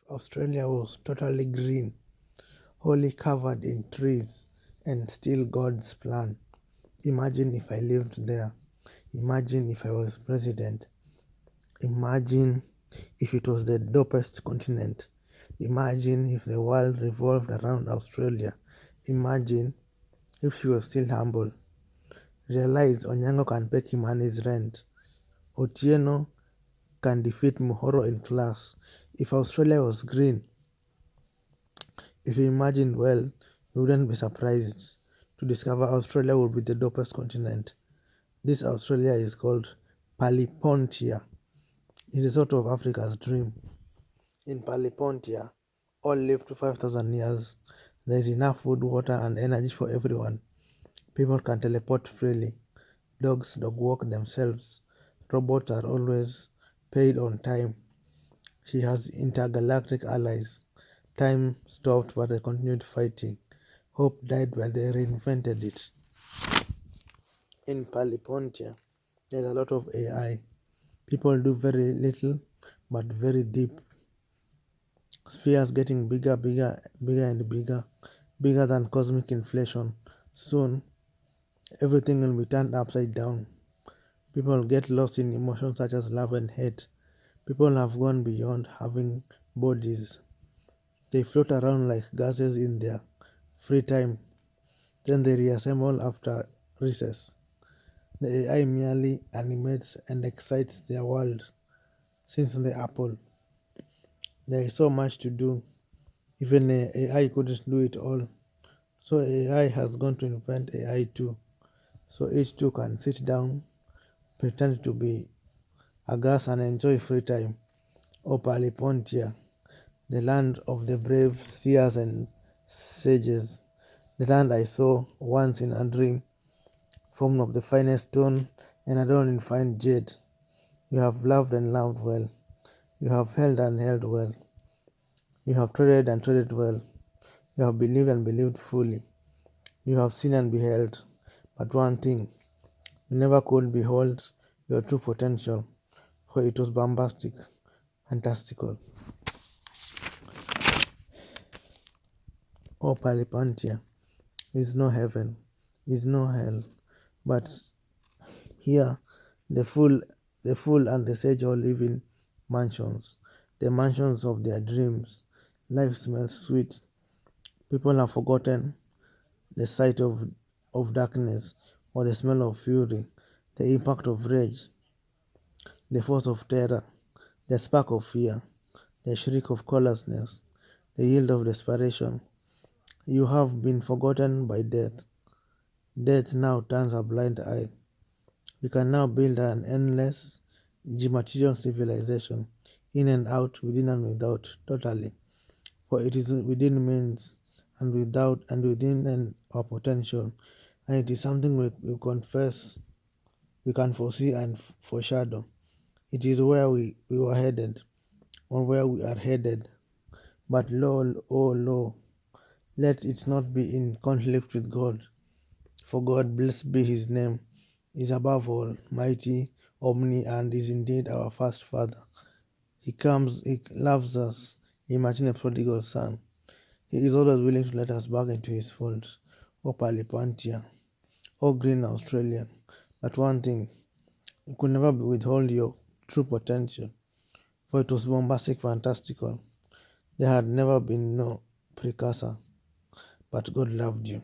Australia was totally green, wholly covered in trees, and still God's plan. Imagine if I lived there. Imagine if I was president. Imagine if it was the dopest continent. Imagine if the world revolved around Australia. Imagine if she was still humble. Realize Onyango can pay Kimani's rent. Otieno can defeat Muhoro in class. If Australia was green, if you imagined well, you wouldn't be surprised to discover Australia would be the dopest continent. This Australia is called Palipontia. It's a sort of Africa's dream. In Palipontia, all live to 5,000 years. There is enough food, water, and energy for everyone. People can teleport freely. Dogs dog walk themselves. Robots are always paid on time. She has intergalactic allies. Time stopped, but they continued fighting. Hope died while they reinvented it. In Palipontia, there's a lot of AI. People do very little, but very deep. Spheres getting bigger, bigger, bigger and bigger, bigger than cosmic inflation. Soon, everything will be turned upside down. People get lost in emotions such as love and hate. People have gone beyond having bodies. They float around like gases in their free time. Then they reassemble after recess. The AI merely animates and excites their world. Since the Apple, there is so much to do. Even AI couldn't do it all. So AI has gone to invent AI too. So each two can sit down, pretend to be a gas and enjoy free time. O Palipontia, the land of the brave seers and sages, the land I saw once in a dream, formed of the finest stone and adorned in fine jade. You have loved and loved well. You have held and held well. You have treaded and treaded well. You have believed and believed fully. You have seen and beheld. But one thing, you never could behold your true potential, for it was bombastic, fantastical. O Palipantia is no heaven, is no hell, but here the fool and the sage all live in mansions, the mansions of their dreams. Life smells sweet. People have forgotten the sight of darkness or the smell of fury, the impact of rage, the force of terror, the spark of fear, the shriek of callousness, the yield of desperation. You have been forgotten by death. Death now turns a blind eye. We can now build an endless geometrical civilization, in and out, within and without, totally. For it is within means and without and within and our potential, and it is something we confess, we can foresee and foreshadow. It is where we were headed, or where we are headed. But lo, oh lo, let it not be in conflict with God. For God, blessed be his name, is above all, mighty, omni, and is indeed our first Father. He loves us. Imagine a prodigal son. He is always willing to let us back into his fold. O Palipantia, O green Australia. But one thing, you could never withhold your true potential, for it was bombastic, fantastical. There had never been no precursor, but God loved you.